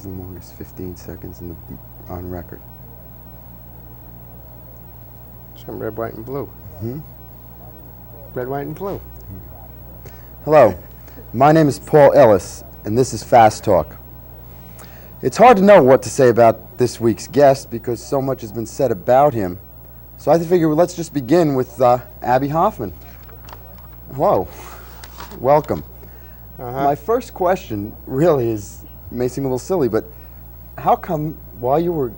the longest 15 seconds on record? Some red, white, and blue. Hmm? Red, white, and blue. Hello, my name is Paul Ellis, and this is Fast Talk. It's hard to know what to say about this week's guest because so much has been said about him. So I figure let's just begin with Abbie Hoffman. Hello, welcome. My first question really may seem a little silly, but how come while you were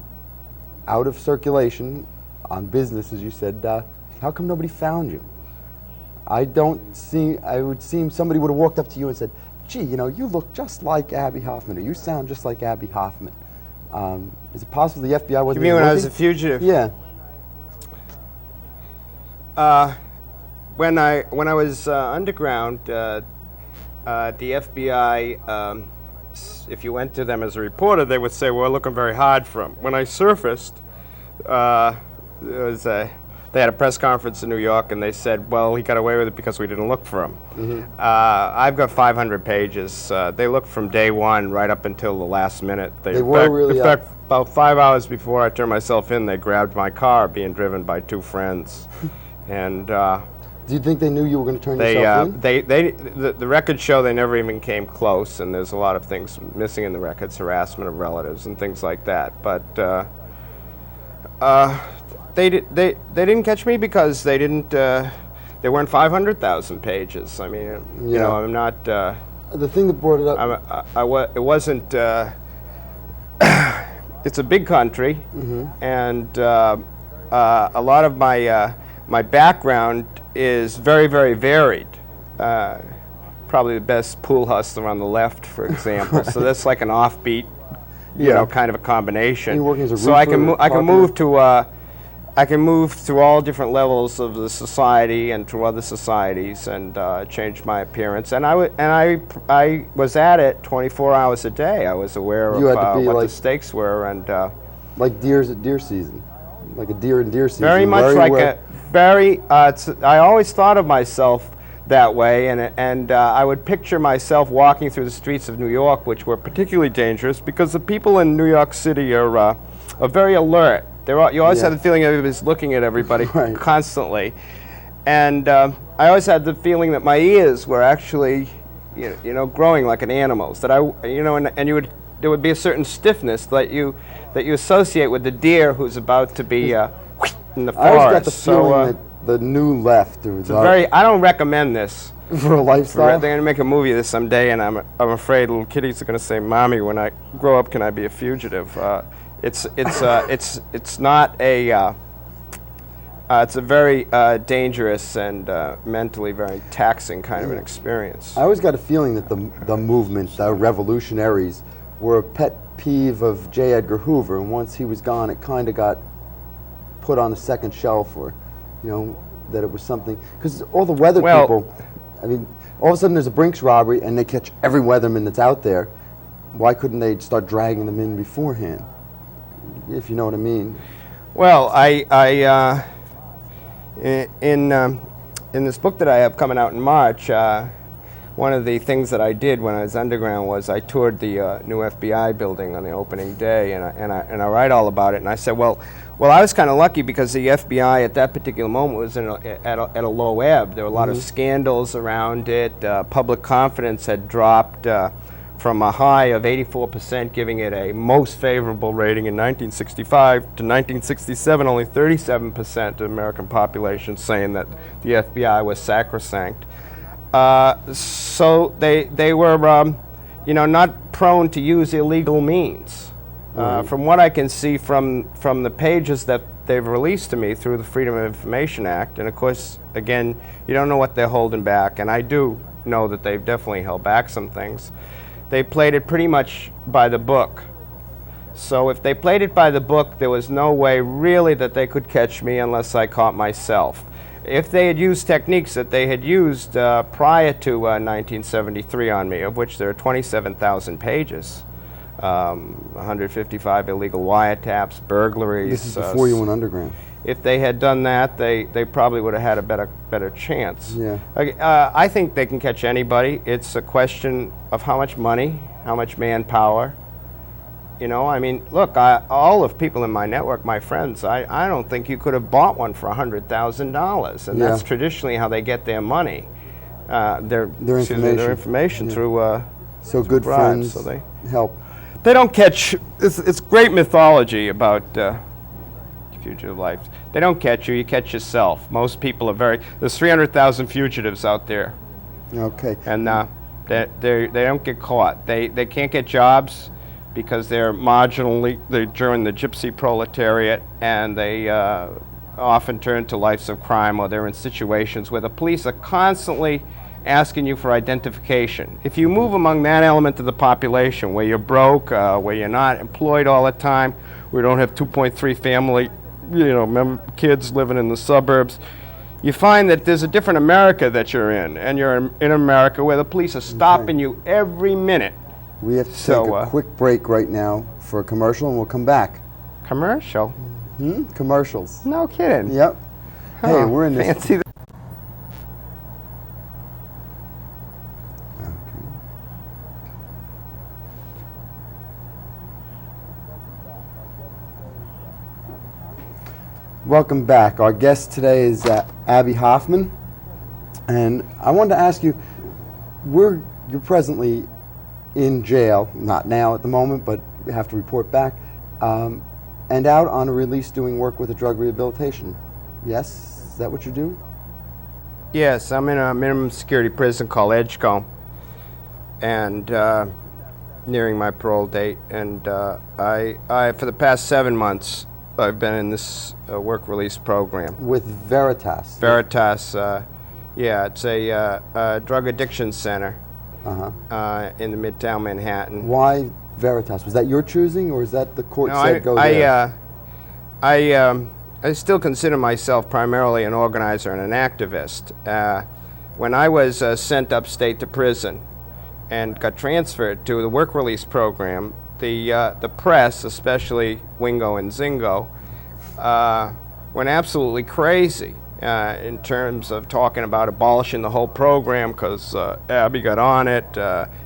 out of circulation on business, as you said, how come nobody found you? I would seem somebody would have walked up to you and said, gee, you know, you look just like Abbie Hoffman, or you sound just like Abbie Hoffman. Is it possible the FBI wasn't You mean when looking? I was a fugitive? Yeah. When I was underground, the FBI, if you went to them as a reporter, they would say, "We're looking very hard for him." When I surfaced, they had a press conference in New York, and they said, "Well, he got away with it because we didn't look for him." Mm-hmm. I've got 500 pages. They looked from day one right up until the last minute. In fact, about 5 hours before I turned myself in, they grabbed my car, being driven by two friends, and. Do you think they knew you were going to turn yourself in? The records show they never even came close, and there's a lot of things missing in the records, harassment of relatives and things like that. But they didn't catch me because they didn't. They weren't 500,000 pages. I mean, you know, I'm not. The thing that brought it up. It wasn't. It's a big country, and a lot of my background is very, very varied. Probably the best pool hustler on the left, for example. So that's like an offbeat, you know, kind of a combination. You're working as a so I can move through all different levels of the society and through other societies and change my appearance. And I was at it 24 hours a day. I was aware of what the stakes were and like deers at deer season, like a deer in deer season. Very much like a. I always thought of myself that way, and I would picture myself walking through the streets of New York, which were particularly dangerous because the people in New York City are very alert. You always have the feeling everybody's looking at everybody constantly, and I always had the feeling that my ears were actually, you know, growing like an animal's. That there would be a certain stiffness that you associate with the deer who's about to be. In the forest. I always got the feeling that the new left. I don't recommend this for a lifestyle. They're going to make a movie of this someday, and I'm afraid little kiddies are going to say, "Mommy, when I grow up, can I be a fugitive?" It's not a. It's a very dangerous and mentally very taxing kind of an experience. I always got a feeling that the movement, the revolutionaries, were a pet peeve of J. Edgar Hoover, and once he was gone, it kind of got put on a second shelf, or, you know, that it was something, because all the weather people, I mean, all of a sudden there's a Brinks robbery and they catch every weatherman that's out there. Why couldn't they start dragging them in beforehand, if you know what I mean? Well, in this book that I have coming out in March, one of the things that I did when I was underground was I toured the new FBI building on the opening day, and I write all about it. And I said, well, I was kind of lucky because the FBI at that particular moment was at a low ebb. There were a lot of scandals around it. Public confidence had dropped from a high of 84%, giving it a most favorable rating in 1965 to 1967. Only 37% of the American population saying that the FBI was sacrosanct. So they were, you know, not prone to use illegal means. From what I can see from the pages that they've released to me through the Freedom of Information Act, and of course, again, you don't know what they're holding back, and I do know that they've definitely held back some things. They played it pretty much by the book. So if they played it by the book, there was no way really that they could catch me unless I caught myself. If they had used techniques that they had used prior to 1973 on me, of which there are 27,000 pages, 155 illegal wiretaps, burglaries. This is before you went underground. If they had done that, they probably would have had a better chance. Yeah. I think they can catch anybody. It's a question of how much money, how much manpower, You know, I mean, look, all of people in my network, my friends, I don't think you could have bought one for $100,000, and that's traditionally how they get their money, their information through. So good bribes, friends so they help. They don't catch. It's great mythology about fugitive life. They don't catch you. You catch yourself. Most people are very. There's 300,000 fugitives out there. Okay. And they don't get caught. They can't get jobs because they're they join the gypsy proletariat, and they often turn to lives of crime, or they're in situations where the police are constantly asking you for identification. If you move among that element of the population, where you're broke, where you're not employed all the time, we don't have 2.3 family, kids living in the suburbs, you find that there's a different America that you're in, and you're in America where the police are stopping you every minute. We have to take a quick break right now for a commercial, and we'll come back. Commercial? Commercials. No kidding. Yep. Hey, we're in this. Fancy. Welcome back. Our guest today is Abbie Hoffman, and I wanted to ask you, you're presently in jail, not now at the moment, but you have to report back, and out on a release doing work with a drug rehabilitation. Yes? Is that what you do? Yes, I'm in a minimum security prison called Edgecombe, and nearing my parole date, and I for the past 7 months, I've been in this work release program. With Veritas? Veritas, yeah, it's a drug addiction center in the Midtown Manhattan. Why Veritas? Was that your choosing, or is that the court said go there? I still consider myself primarily an organizer and an activist. When I was sent upstate to prison and got transferred to the work release program, the press, especially Wingo and Zingo, went absolutely crazy in terms of talking about abolishing the whole program because Abbie got on it.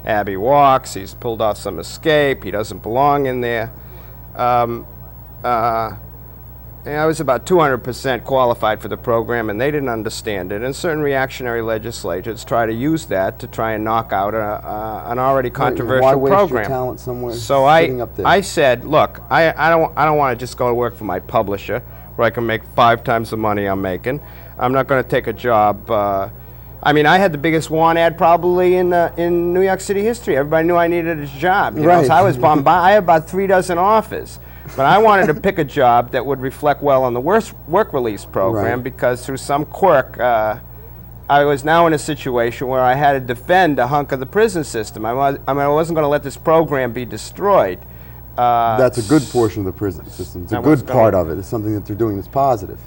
Abbie walks. He's pulled off some escape. He doesn't belong in there. I was about 200% qualified for the program, and they didn't understand it. And certain reactionary legislators try to use that to try and knock out an already controversial Why waste program. Your talent somewhere So sitting up there? I said, look, I don't want to just go to work for my publisher where I can make 5 times the money I'm making. I'm not going to take a job. I mean, I had the biggest want ad probably in New York City history. Everybody knew I needed a job. You know, so I was bombarded. I had about 3 dozen offers. But I wanted to pick a job that would reflect well on the work release program because through some quirk, I was now in a situation where I had to defend a hunk of the prison system. I wasn't going to let this program be destroyed. That's a good portion of the prison system. It's a good part of it. It's something that they're doing that's positive.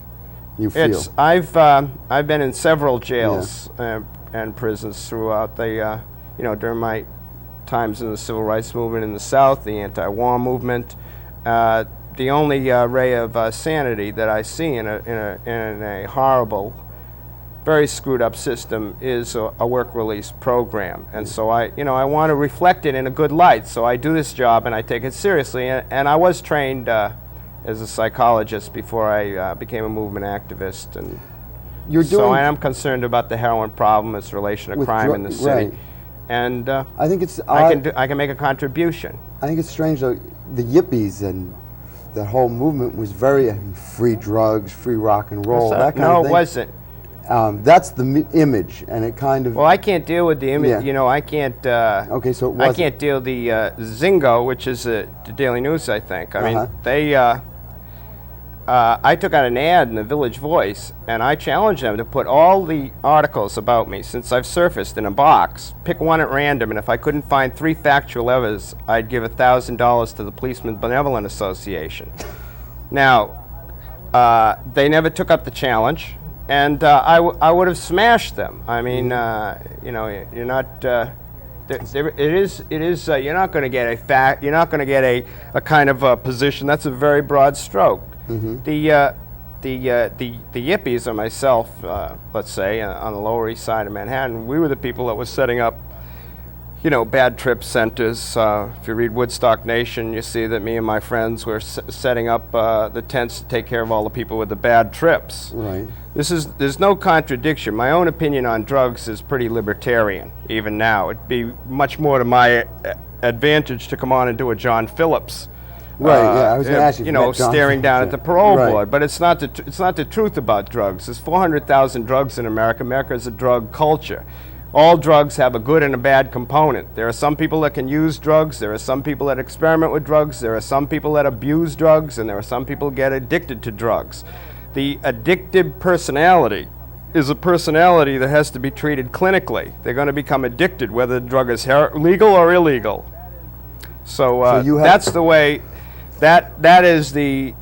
You feel? I've been in several jails and prisons throughout the during my times in the civil rights movement in the South, the anti-war movement. The only ray of sanity that I see in a horrible, very screwed up system is a work release program, and so I want to reflect it in a good light. So I do this job and I take it seriously. And I was trained as a psychologist before I became a movement activist, and so I am concerned about the heroin problem, its relation to crime in the city. And I think it's I can make a contribution. I think it's strange though. The yippies and the whole movement was very free drugs, free rock and roll, that kind of thing. No, it wasn't. That's the image, and it kind of. Well, I can't deal with the image. Yeah. You know, I can't. Okay, so it wasn't. I can't deal the Zingo, which is the Daily News, I think. I mean, they. I took out an ad in the Village Voice, and I challenged them to put all the articles about me since I've surfaced in a box, pick one at random, and if I couldn't find 3 factual evidence, I'd give $1,000 to the Policemen's Benevolent Association. Now, they never took up the challenge, and I would have smashed them. I mean, you're not. It is. You're not going to get a fact. You're not going to get a kind of a position. That's a very broad stroke. The yippies and myself, let's say, on the Lower East Side of Manhattan, we were the people that was setting up bad trip centers. If you read Woodstock Nation, you see that me and my friends were setting up the tents to take care of all the people with the bad trips. Right. There's no contradiction. My own opinion on drugs is pretty libertarian, even now. It'd be much more to my advantage to come on and do a John Phillips. Right, yeah, I was going to ask you. Staring down at the parole Right. board. But it's not the truth about drugs. There's 400,000 drugs in America. America is a drug culture. All drugs have a good and a bad component. There are some people that can use drugs. There are some people that experiment with drugs. There are some people that abuse drugs. And there are some people who get addicted to drugs. The addictive personality is a personality that has to be treated clinically. They're going to become addicted, whether the drug is legal or illegal. So that's the way, that is the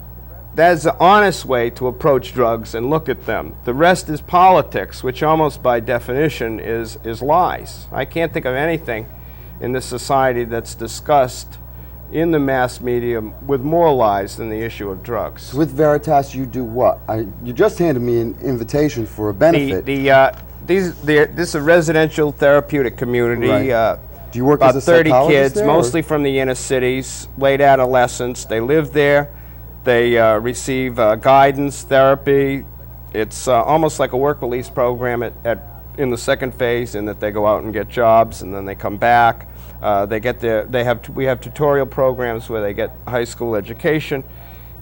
honest way to approach drugs and look at them. The rest is politics, which almost by definition is lies. I can't think of anything in this society that's discussed in the mass media with more lies than the issue of drugs. So with Veritas, you do what? You just handed me an invitation for a benefit. This is a residential therapeutic community. Right. Do you work about as a 30 psychologist kids, there, mostly from the inner cities, late adolescents. They live there. They receive guidance, therapy. It's almost like a work release program in the second phase, in that they go out and get jobs and then they come back. We have tutorial programs where they get high school education,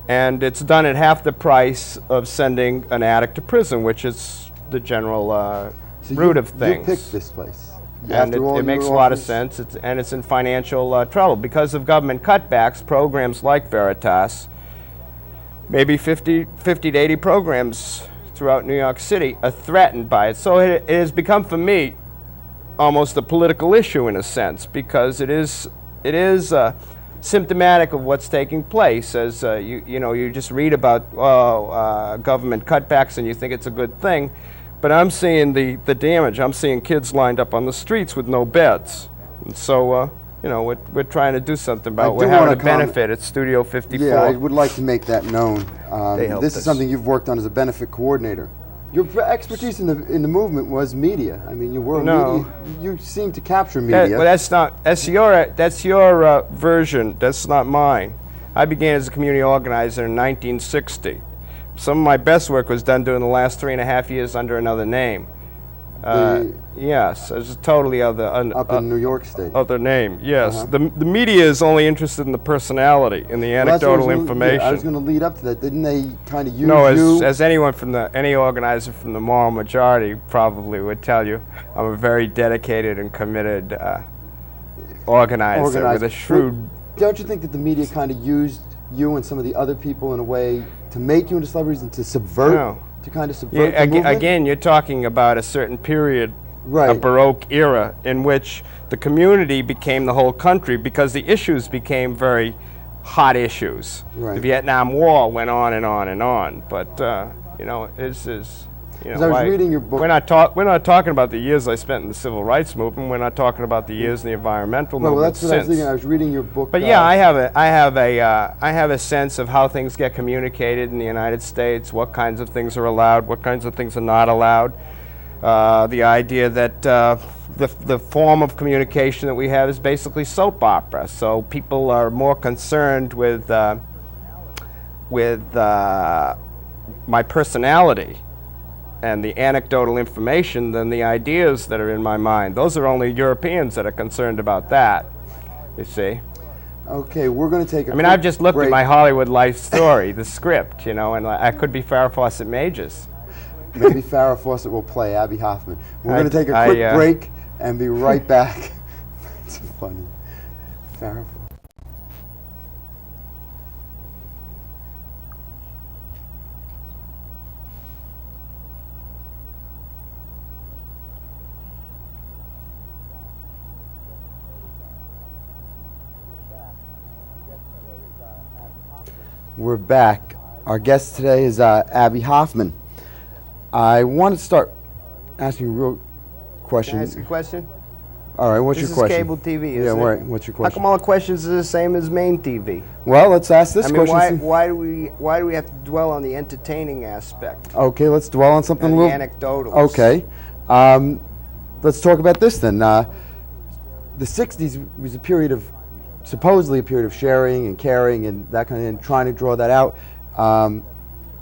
and it's done at half the price of sending an addict to prison, which is the general root of things. You picked this place. And it makes a lot of sense, and it's in financial trouble. Because of government cutbacks, programs like Veritas, maybe 50 to 80 programs throughout New York City, are threatened by it. So it has become, for me, almost a political issue in a sense, because it is symptomatic of what's taking place. As you just read about government cutbacks and you think it's a good thing, but I'm seeing the damage. I'm seeing kids lined up on the streets with no beds, and so we're trying to do something about it. We're having a benefit at Studio 54. Yeah, I would like to make that known. This is us. something you've worked on as a benefit coordinator. Your expertise in the movement was media. I mean, you were media. You seem to capture media. That's your version. That's not mine. I began as a community organizer in 1960. Some of my best work was done during the last 3.5 years under another name. Yes, it's totally other. Up in New York State. Other name, yes. The media is only interested in the personality, in the anecdotal information. I was going to lead up to that. Didn't they kind of use you? As anyone from any organizer from the moral majority probably would tell you, I'm a very dedicated and committed organizer with a shrewd. Don't you think that the media kind of used you and some of the other people in a way to make you into celebrities and to subvert? No. To kind of subvert the movement? Again, you're talking about a certain period, right, a Baroque era, in which the community became the whole country because the issues became very hot issues. Right. The Vietnam War went on and on and on, but I was reading your book. We're not talking about the years I spent in the civil rights movement. We're not talking about the years in the environmental movement. Well, that's what I was thinking. I was reading your book. But yeah, I have a sense of how things get communicated in the United States. What kinds of things are allowed? What kinds of things are not allowed? The idea that the form of communication that we have is basically soap opera. So people are more concerned with my personality and the anecdotal information than the ideas that are in my mind. Those are only Europeans that are concerned about that, you see. Okay, we're going to take a quick I've just looked break. at my Hollywood life story, the script, and I could be Farrah Fawcett Majors. Maybe Farrah Fawcett will play Abbie Hoffman. We're going to take a quick break and be right back. It's funny. Farrah. We're back. Our guest today is Abbie Hoffman. I want to start asking you a real question. Can I ask a question? All right, what's your question? This is cable TV, isn't it? Yeah, right. What's your question? How come all the questions are the same as main TV? Well, let's ask this question. Why do we have to dwell on the entertaining aspect? Okay, let's dwell on something a little. The anecdotals. Okay, let's talk about this then. the 60s was a period of, supposedly a period of sharing and caring and that kind of, and trying to draw that out.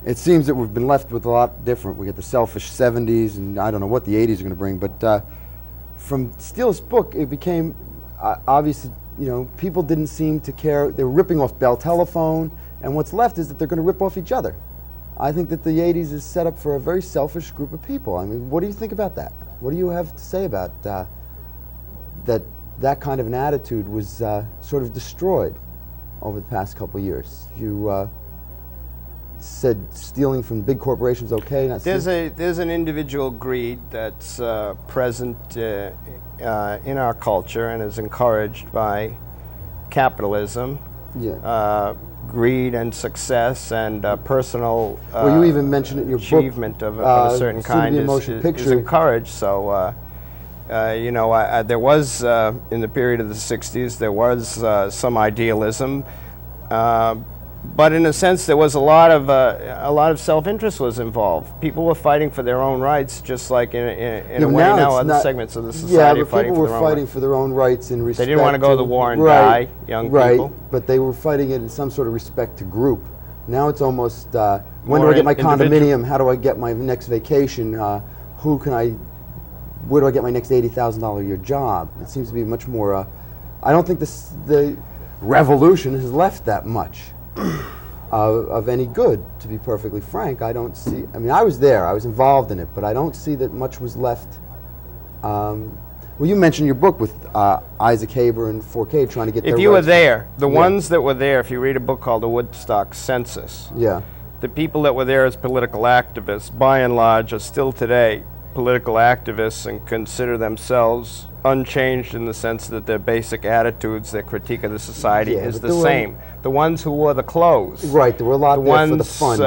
It seems that we've been left with a lot different. We get the selfish 70s, and I don't know what the 80s are going to bring, but from Steele's book, it became obvious, people didn't seem to care. They were ripping off Bell Telephone, and what's left is that they're going to rip off each other. I think that the 80s is set up for a very selfish group of people. I mean, what do you think about that? What do you have to say about that kind of an attitude was sort of destroyed over the past couple of years? You said stealing from big corporations okay. There's an individual greed that's present in our culture and is encouraged by capitalism. Yeah. Greed and success and personal well, you even mentioned it in your achievement book, of a certain kind is encouraged. So, there was, in the period of the 60s, there was some idealism, but in a sense there was a lot of self-interest was involved. People were fighting for their own rights, just like in a way now other segments of the society are fighting for their own rights. People were fighting for their own rights in respect. They didn't want to go to the war and die, young people. Right, but they were fighting it in some sort of respect to group. Now it's almost, when do I get my condominium? How do I get my next vacation? Where do I get my next $80,000 a year job? It seems to be much more, I don't think the revolution has left that much of any good, to be perfectly frank. I don't see, I was there, I was involved in it, but I don't see that much was left. Well, you mentioned your book with Isaac Haber and 4K trying to get their rights. If you were there, the ones that were there, if you read a book called The Woodstock Census, the people that were there as political activists, by and large, are still today political activists and consider themselves unchanged in the sense that their basic attitudes, their critique of the society is the same. The ones who wore the clothes. Right, there were a lot there for the fun.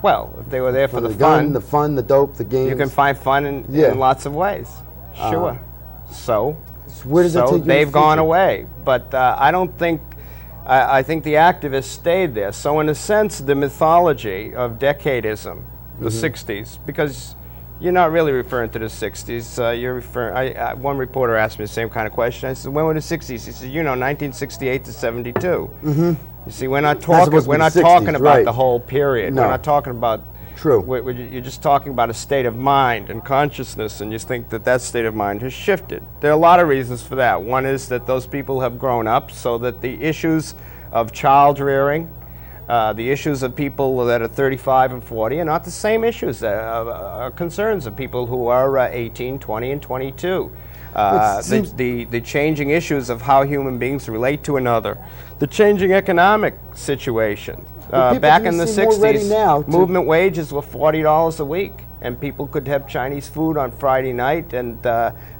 Well, if they were there for the fun. The fun, the dope, the games. You can find fun in lots of ways. Sure. So where does that take you they've gone away. But I don't think, I think the activists stayed there. So in a sense, the mythology of decadism, the 60s, because you're not really referring to the 60s. You're referring. One reporter asked me the same kind of question. I said, "When were the 60s?" He said, 1968 to 72. You see, we're not talking. We're not talking about the whole period. No. We're not talking about. True. You're just talking about a state of mind and consciousness, and you think that state of mind has shifted. There are a lot of reasons for that. One is that those people have grown up, so that the issues of child rearing, the issues of people that are 35 and 40 are not the same issues that are concerns of people who are 18, 20, and 22. The changing issues of how human beings relate to another, the changing economic situation. Back in the 60s, movement wages were $40 a week, and people could have Chinese food on Friday night, and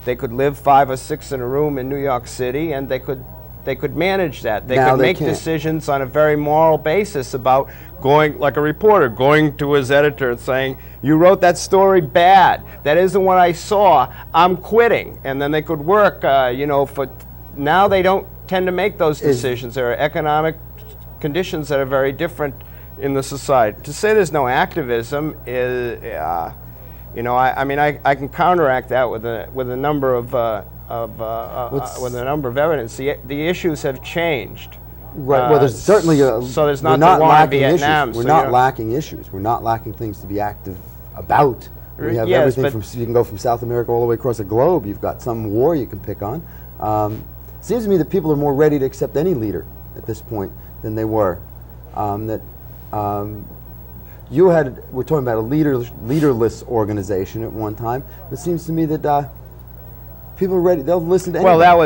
they could live 5 or 6 in a room in New York City, and they could manage that. They could make decisions on a very moral basis about going, like a reporter, going to his editor and saying, "You wrote that story bad. That isn't what I saw. I'm quitting." And then they could work, for, now they don't tend to make those decisions. There are economic conditions that are very different in the society. To say there's no activism is, I can counteract that with a number of evidence. The issues have changed. Right. Well, there's certainly so there's not the war in Vietnam. We're not lacking issues. We're not lacking things to be active about. We have everything from, you can go from South America all the way across the globe. You've got some war you can pick on. Seems to me that people are more ready to accept any leader at this point than they were. We're talking about a leaderless organization at one time. It seems to me that people are ready. They'll listen to anybody. Well,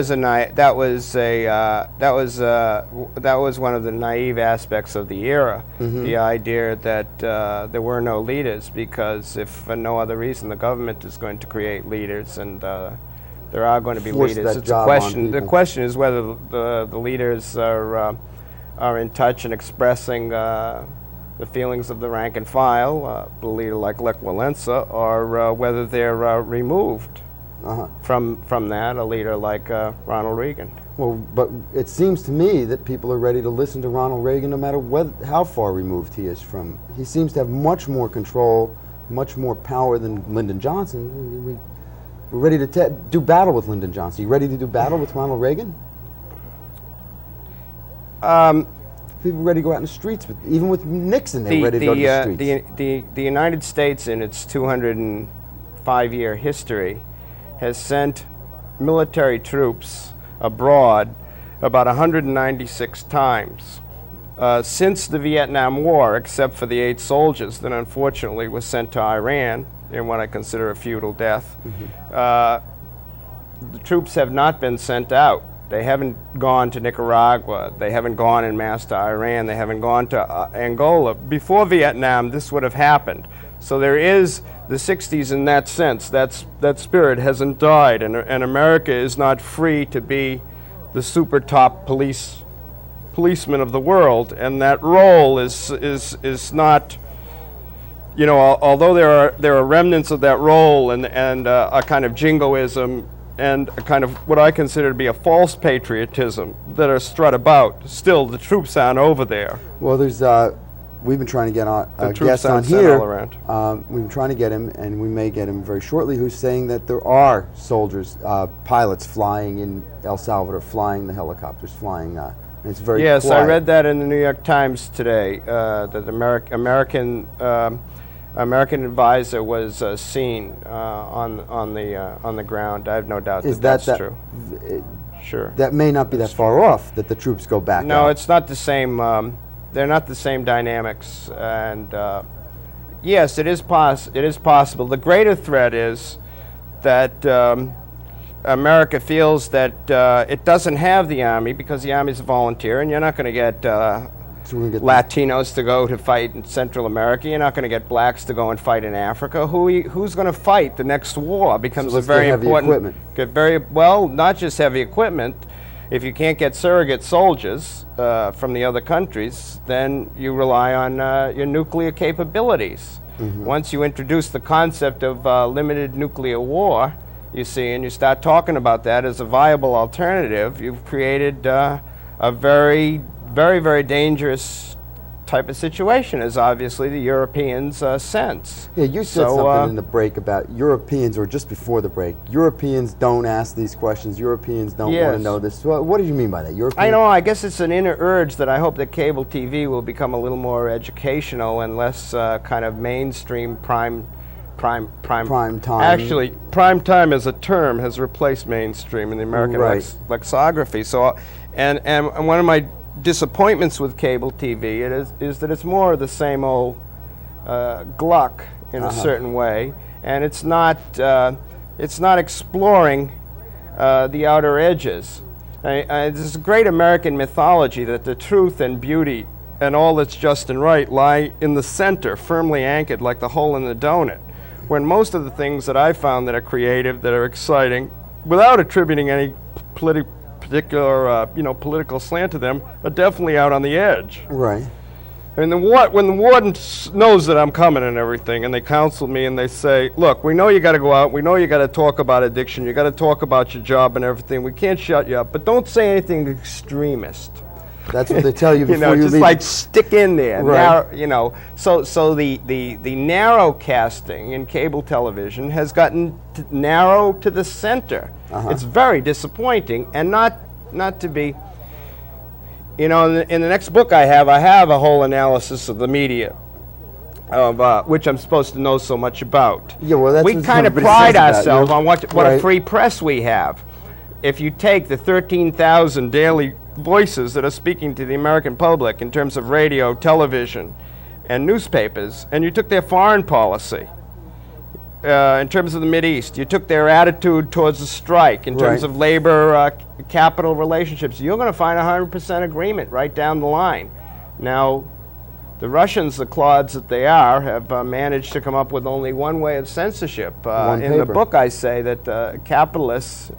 that was one of the naive aspects of the era. The idea that there were no leaders, because if for no other reason, the government is going to create leaders, and there are going to be leaders. It's a question. The question is whether the leaders are in touch and expressing the feelings of the rank and file, a leader like Lech Walesa, or whether they're removed from that, a leader like Ronald Reagan. Well, but it seems to me that people are ready to listen to Ronald Reagan no matter how far removed he is from. He seems to have much more control, much more power than Lyndon Johnson. We're ready to do battle with Lyndon Johnson. You ready to do battle with Ronald Reagan? People ready to go out in the streets, even with Nixon, they were ready to go to the streets. The United States, in its 205-year history, has sent military troops abroad about 196 times. Since the Vietnam War, except for the 8 soldiers that unfortunately were sent to Iran in what I consider a feudal death, the troops have not been sent out. They haven't gone to Nicaragua. They haven't gone en masse to Iran. They haven't gone to Angola. Before Vietnam, this would have happened. So there is the 60s in that sense. That spirit hasn't died, and America is not free to be the super top policeman of the world. And that role is not, you know, although there are remnants of that role and a kind of jingoism and a kind of what I consider to be a false patriotism that are strut about. Still, the troops aren't over there. Well, there's we've been trying to get a guest on here. We've been trying to get him, and we may get him very shortly, who's saying that there are soldiers, pilots flying in El Salvador, flying the helicopters, flying. And it's very yes, quiet. I read that in the New York Times today. That the American advisor was seen on the ground. I have no doubt that's true. Sure. That may not be that far off that the troops go back. No, out. it's not the same. They're not the same dynamics. And yes, it is possible. The greater threat is that America feels that it doesn't have the Army because the Army is a volunteer, and you're not going to get Latinos to go to fight in Central America. You're not going to get blacks to go and fight in Africa. Who's going to fight the next war becomes a very important. Not just heavy equipment. If you can't get surrogate soldiers from the other countries, then you rely on your nuclear capabilities. Once you introduce the concept of limited nuclear war, you see, and you start talking about that as a viable alternative, you've created a very, very, very dangerous type of situation, as obviously the Europeans sense. Yeah, you said something in the break about Europeans, or just before the break. Europeans don't ask these questions. Europeans don't want to know this. What did you mean by that? Europeans? I know. I guess it's an inner urge that I hope that cable TV will become a little more educational and less kind of mainstream prime time. Actually, prime time as a term has replaced mainstream in the American lexicography. So, and one of my disappointments with cable TV is that it's more of the same old gluck in a certain way, and it's not exploring the outer edges. There's a great American mythology that the truth and beauty and all that's just and right lie in the center, firmly anchored like the hole in the donut. When most of the things that I found that are creative, that are exciting, without attributing any particular political slant to them, are definitely out on the edge. Right. And when the warden knows that I'm coming and everything, and they counsel me and they say, look, we know you got to go out, we know you got to talk about addiction, you got to talk about your job and everything, we can't shut you up, but don't say anything extremist. That's what they tell you before you just leave. Like stick in there. Right. So the narrow casting in cable television has gotten narrow to the center. It's very disappointing, and not to be. In the next book I have a whole analysis of the media, of which I'm supposed to know so much about. Yeah, well, that's we kind of pride ourselves on what a free press we have. If you take the 13,000 daily voices that are speaking to the American public in terms of radio, television, and newspapers, and you took their foreign policy in terms of the Mideast, you took their attitude towards the strike in terms of labor capital relationships, you're going to find 100% agreement right down the line. Now, the Russians, the clods that they are, have managed to come up with only one way of censorship. In the book I say that capitalists,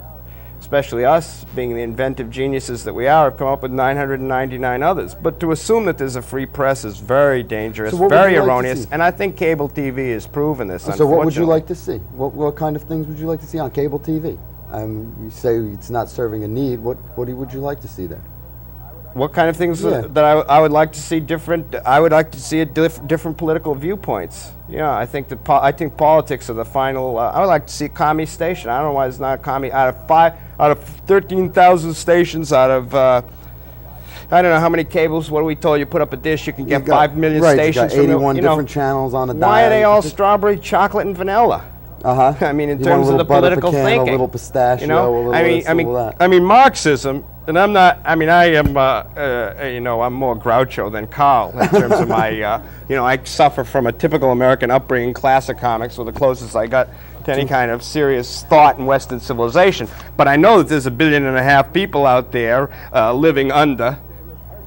especially us, being the inventive geniuses that we are, have come up with 999 others. But to assume that there's a free press is very dangerous, very erroneous, and I think cable TV has proven this, So what would you like to see? What kind of things would you like to see on cable TV? You say it's not serving a need. What would you like to see there? What kind of things Yeah. that I would like to see different? I would like to see different political viewpoints. Yeah, I think I think politics are the final. I would like to see a commie station. I don't know why it's not a commie. Out of 13,000 stations, out of I don't know how many cables. What are we told? You put up a dish, you can get 5 million right, stations. You got 81 from the, different channels on the dial. Why are they all strawberry, chocolate, and vanilla? I mean, in terms of the political thinking, a little pistachio, you know, a little this, a little that. I mean, Marxism, and I'm not. I mean, I am. You know, I'm more Groucho than Carl in terms of my. You know, I suffer from a typical American upbringing, classic comics, were the closest I got to any kind of serious thought in Western civilization. But I know that there's 1.5 billion people out there living under.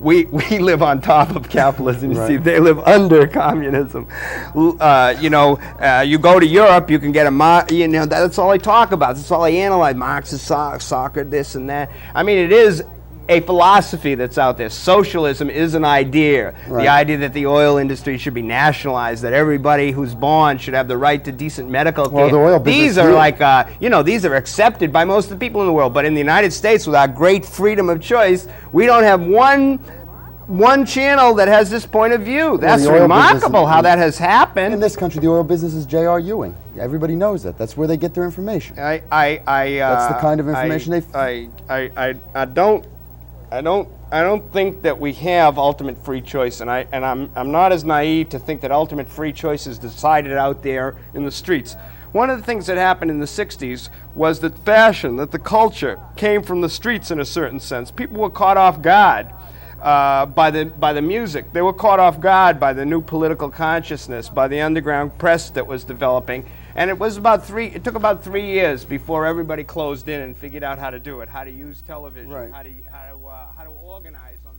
We live on top of capitalism. You see, they live under communism. You know, you go to Europe, you can get you know, that's all they talk about. That's all they analyze. Marxist soccer, this and that. I mean, it is a philosophy that's out there. Socialism is an idea. Right. The idea that the oil industry should be nationalized, that everybody who's born should have the right to decent medical care. Well, the oil business these are like, you know, these are accepted by most of the people in the world. But in the United States, with our great freedom of choice, we don't have one channel that has this point of view. That's remarkable how that has happened. In this country, the oil business is J.R. Ewing. Everybody knows that. That's where they get their information. That's the kind of information I don't think that we have ultimate free choice, and I'm not as naive to think that ultimate free choice is decided out there in the streets. One of the things that happened in the 60s was that fashion, that the culture came from the streets in a certain sense. People were caught off guard by the music. They were caught off guard by the new political consciousness, by the underground press that was developing. And it took about 3 years before everybody closed in and figured out how to do it, how to use television, how to organize on